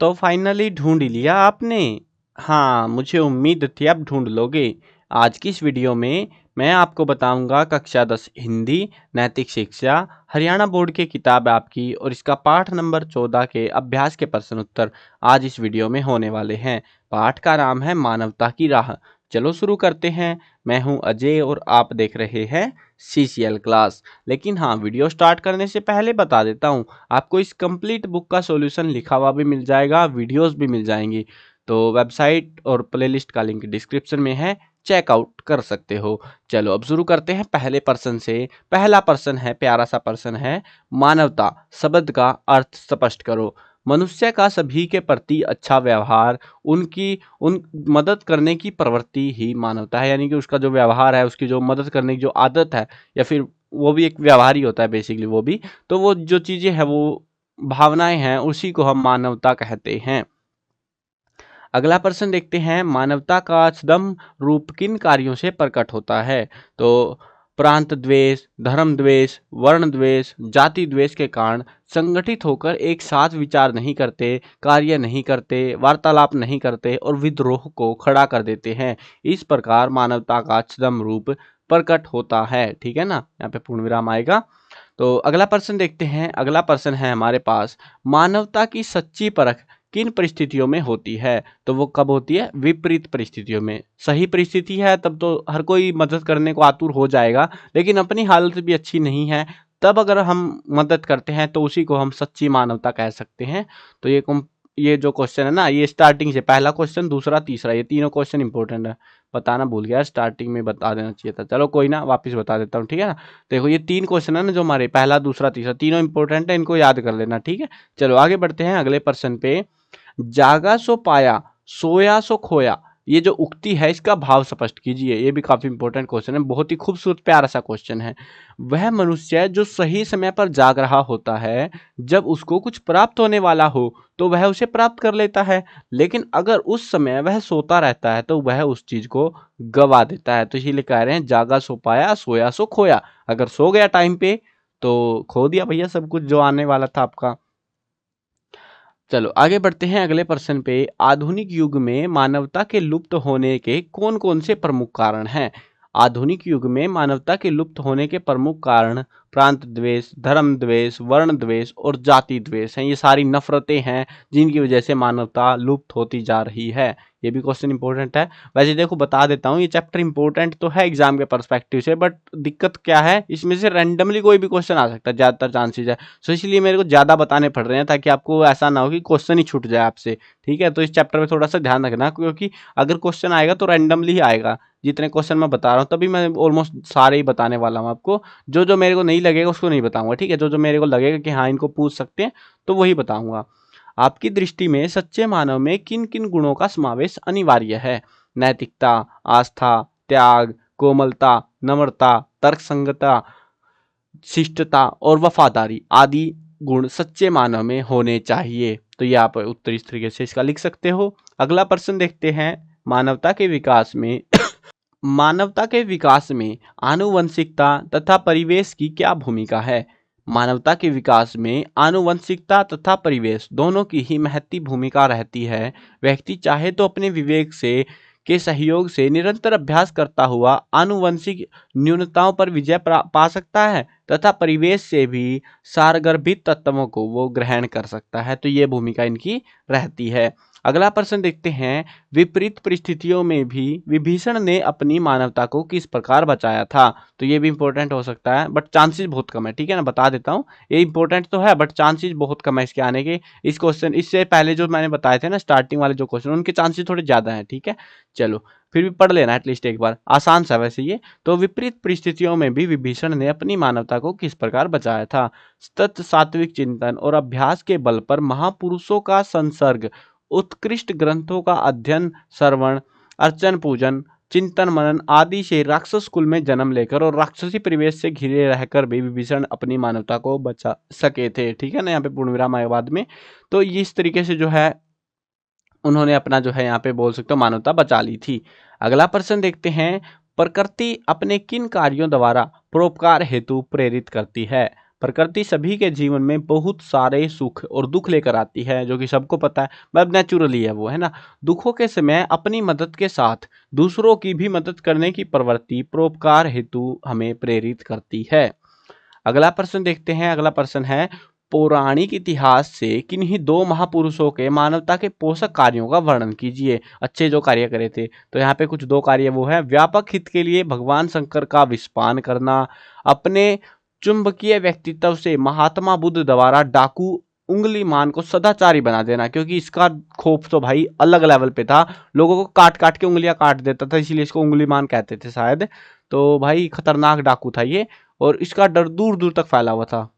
तो फाइनली ढूंढ ही लिया आपने। हाँ, मुझे उम्मीद थी आप ढूंढ लोगे। आज की इस वीडियो में मैं आपको बताऊंगा कक्षा 10 हिंदी नैतिक शिक्षा हरियाणा बोर्ड की किताब है आपकी, और इसका पाठ नंबर 14 के अभ्यास के प्रश्न उत्तर आज इस वीडियो में होने वाले हैं। पाठ का नाम है मानवता की राह। चलो शुरू करते हैं। मैं हूं अजय और आप देख रहे हैं CCL क्लास। लेकिन हाँ, वीडियो स्टार्ट करने से पहले बता देता हूँ, आपको इस कंप्लीट बुक का सॉल्यूशन लिखा हुआ भी मिल जाएगा, वीडियोस भी मिल जाएंगी। तो वेबसाइट और प्लेलिस्ट का लिंक डिस्क्रिप्शन में है, चेकआउट कर सकते हो। चलो अब शुरू करते हैं पहले प्रश्न से। पहला प्रश्न है, प्यारा सा प्रश्न है, मानवता शब्द का अर्थ स्पष्ट करो। मनुष्य का सभी के प्रति अच्छा व्यवहार, उन मदद करने की प्रवृत्ति ही मानवता है। यानी कि उसका जो व्यवहार है, उसकी जो मदद करने की जो आदत है, या फिर वो भी एक व्यवहार ही होता है बेसिकली, वो भी तो वो जो चीजें हैं, वो भावनाएं हैं, उसी को हम मानवता कहते हैं। अगला प्रश्न देखते हैं, मानवता का सदम रूप किन कार्यों से प्रकट होता है? तो प्रांत द्वेष, धर्म द्वेष, वर्ण द्वेष, जाति द्वेष के कारण संगठित होकर एक साथ विचार नहीं करते, कार्य नहीं करते, वार्तालाप नहीं करते और विद्रोह को खड़ा कर देते हैं। इस प्रकार मानवता का सदम रूप प्रकट होता है। ठीक है ना, यहाँ पे पूर्ण विराम आएगा। तो अगला प्रश्न देखते हैं। अगला प्रश्न है हमारे पास, मानवता की सच्ची परख किन परिस्थितियों में होती है? तो वो कब होती है? विपरीत परिस्थितियों में। सही परिस्थिति है तब तो हर कोई मदद करने को आतुर हो जाएगा, लेकिन अपनी हालत भी अच्छी नहीं है तब अगर हम मदद करते हैं तो उसी को हम सच्ची मानवता कह सकते हैं। तो ये जो क्वेश्चन है ना, ये स्टार्टिंग से पहला क्वेश्चन, दूसरा, तीसरा, ये तीनों क्वेश्चन इंपॉर्टेंट है। बताना भूल गया, स्टार्टिंग में बता देना चाहिए था। चलो कोई ना, वापस बता देता हूँ। ठीक है ना, देखो ये 3 क्वेश्चन है ना जो हमारे, पहला, दूसरा, तीसरा, तीनों इंपॉर्टेंट है, इनको याद कर लेना। ठीक है, चलो आगे बढ़ते हैं अगले प्रश्न पे। जागा सो पाया, सोया सो खोया, ये जो उक्ति है इसका भाव स्पष्ट कीजिए। ये भी काफी इंपॉर्टेंट क्वेश्चन है, बहुत ही खूबसूरत प्यारा सा क्वेश्चन है। वह मनुष्य जो सही समय पर जाग रहा होता है, जब उसको कुछ प्राप्त होने वाला हो तो वह उसे प्राप्त कर लेता है, लेकिन अगर उस समय वह सोता रहता है तो वह उस चीज को गवा देता है। तो इसीलिए कह रहे हैं, जागा सो पाया, सोया सो खोया। अगर सो गया टाइम पे तो खो दिया भैया सब कुछ जो आने वाला था आपका। चलो आगे बढ़ते हैं अगले प्रश्न पे। आधुनिक युग में मानवता के लुप्त होने के कौन कौन से प्रमुख कारण हैं? आधुनिक युग में मानवता के लुप्त होने के प्रमुख कारण प्रांत द्वेष, धर्म द्वेष, वर्ण द्वेष और जाति द्वेष हैं। ये सारी नफरतें हैं जिनकी वजह से मानवता लुप्त होती जा रही है। ये भी क्वेश्चन इंपॉर्टेंट है। वैसे देखो बता देता हूँ, ये चैप्टर इंपॉर्टेंट तो है एग्जाम के पर्सपेक्टिव से, बट दिक्कत क्या है, इसमें से रैंडमली कोई भी क्वेश्चन आ सकता है, ज्यादातर चांसेस है। सो इसलिए मेरे को ज्यादा बताने पड़ रहे हैं ताकि आपको ऐसा ना हो कि क्वेश्चन ही छूट जाए आपसे। ठीक है, तो इस चैप्टर में थोड़ा सा ध्यान रखना, क्योंकि अगर क्वेश्चन आएगा तो रैंडमली ही आएगा। जितने क्वेश्चन मैं बता रहा हूँ तभी मैं ऑलमोस्ट सारे ही बताने वाला हूँ आपको। जो जो मेरे को नहीं लगेगा उसको नहीं बताऊंगा। ठीक है, जो जो मेरे को लगेगा कि हाँ इनको पूछ सकते हैं तो वही बताऊंगा। आपकी दृष्टि में सच्चे मानव में किन किन गुणों का समावेश अनिवार्य है? नैतिकता, आस्था, त्याग, कोमलता, नम्रता, तर्कसंगता, शिष्टता और वफादारी आदि गुण सच्चे मानव में होने चाहिए। तो ये आप उत्तर इस तरीके से इसका लिख सकते हो। अगला प्रश्न देखते हैं, मानवता के विकास में मानवता के विकास में आनुवंशिकता तथा परिवेश की क्या भूमिका है? मानवता के विकास में आनुवंशिकता तथा परिवेश दोनों की ही महती भूमिका रहती है। व्यक्ति चाहे तो अपने विवेक से के सहयोग से निरंतर अभ्यास करता हुआ आनुवंशिक न्यूनताओं पर विजय पा सकता है, तथा परिवेश से भी सारगर्भित तत्वों को वो ग्रहण कर सकता है। तो ये भूमिका इनकी रहती है। अगला प्रश्न देखते हैं, विपरीत परिस्थितियों में भी विभीषण ने अपनी मानवता को किस प्रकार बचाया था? तो ये भी इंपॉर्टेंट हो सकता है, बट चांसेस बहुत कम है। ठीक है ना, बता देता हूँ, ये इंपॉर्टेंट तो है बट चांसेस बहुत कम है इसके आने के। इस क्वेश्चन इससे पहले जो मैंने बताए थे ना स्टार्टिंग वाले जो क्वेश्चन, उनके चांसेस थोड़े ज्यादा हैं। ठीक है, चलो फिर भी पढ़ लेना एटलीस्ट एक बार, आसान सा वैसे ये। तो विपरीत परिस्थितियों में भी विभीषण ने अपनी मानवता को किस प्रकार बचाया था? सत्य, सात्विक चिंतन और अभ्यास के बल पर महापुरुषों का संसर्ग, उत्कृष्ट ग्रंथों का अध्ययन, श्रवण, अर्चन, पूजन, चिंतन, मनन आदि से राक्षस कुल में जन्म लेकर और राक्षसी परिवेश से घिरे रहकर भी विभीषण अपनी मानवता को बचा सके थे। ठीक है ना, यहाँ पे पूर्ण विराम आए बाद में। तो इस तरीके से जो है उन्होंने अपना जो है यहाँ पे बोल सकते हो मानवता बचा ली थी। अगला प्रश्न देखते हैं, प्रकृति अपने किन कार्यों द्वारा परोपकार हेतु प्रेरित करती है? प्रकृति सभी के जीवन में बहुत सारे सुख और दुख लेकर आती है, जो कि सबको पता है, मतलब नेचुरली है वो, है ना। दुखों के समय अपनी मदद के साथ दूसरों की भी मदद करने की प्रवृत्ति परोपकार हेतु हमें प्रेरित करती है। अगला प्रश्न देखते हैं। अगला प्रश्न है, पौराणिक इतिहास से किन्हीं दो महापुरुषों के मानवता के पोषक कार्यों का वर्णन कीजिए। अच्छे जो कार्य करे थे, तो यहाँ पे कुछ दो कार्य वो है, व्यापक हित के लिए भगवान शंकर का विस्पान करना, अपने चुंबकीय व्यक्तित्व से महात्मा बुद्ध द्वारा डाकू उंगलीमान को सदाचारी बना देना, क्योंकि इसका खौफ तो भाई अलग लेवल पे था, लोगों को काट काट के उंगलियां काट देता था, इसीलिए इसको उंगलीमान कहते थे शायद। तो भाई खतरनाक डाकू था ये, और इसका डर दूर दूर तक फैला हुआ था,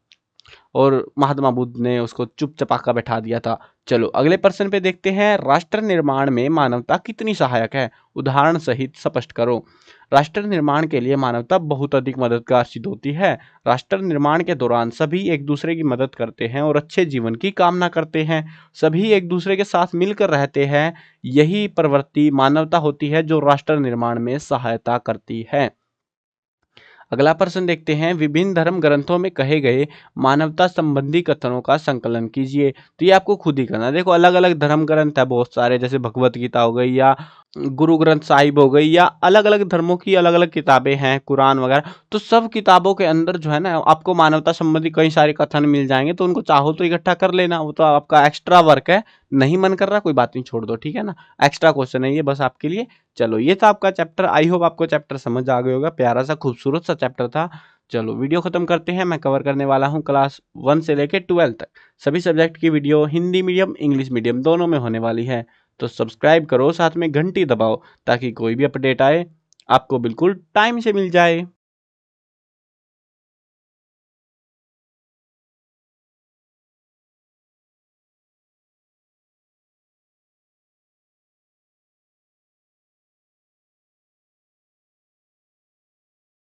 और महात्मा बुद्ध ने उसको चुप चपाका बैठा दिया था। चलो अगले प्रश्न पे देखते हैं। राष्ट्र निर्माण में मानवता कितनी सहायक है, उदाहरण सहित स्पष्ट करो। राष्ट्र निर्माण के लिए मानवता बहुत अधिक मददगार सिद्ध होती है। राष्ट्र निर्माण के दौरान सभी एक दूसरे की मदद करते हैं और अच्छे जीवन की कामना करते हैं। सभी एक दूसरे के साथ मिलकर रहते हैं। यही प्रवृत्ति मानवता होती है जो राष्ट्र निर्माण में सहायता करती है। अगला प्रश्न देखते हैं। विभिन्न धर्म ग्रंथों में कहे गए मानवता संबंधी कथनों का संकलन कीजिए। तो ये आपको खुद ही करना है। देखो अलग अलग धर्म ग्रंथ है बहुत सारे, जैसे भगवत गीता हो गई या गुरु ग्रंथ साहिब हो गई, या अलग अलग धर्मों की अलग अलग किताबें हैं, कुरान वगैरह। तो सब किताबों के अंदर जो है ना, आपको मानवता संबंधी कई सारे कथन मिल जाएंगे, तो उनको चाहो तो इकट्ठा कर लेना, वो तो आपका एक्स्ट्रा वर्क है। नहीं मन कर रहा कोई बात नहीं, छोड़ दो, ठीक है ना। एक्स्ट्रा क्वेश्चन है ये बस आपके लिए। चलो ये था आपका चैप्टर। आई होप आपको चैप्टर समझ आ गया होगा। प्यारा सा खूबसूरत सा चैप्टर था। चलो वीडियो खत्म करते हैं। मैं कवर करने वाला हूँ क्लास 1 से लेकर 12 तक सभी सब्जेक्ट की video, Hindi medium English medium दोनों में होने वाली है। तो सब्सक्राइब करो, साथ में घंटी दबाओ, ताकि कोई भी अपडेट आए आपको बिल्कुल टाइम से मिल जाए।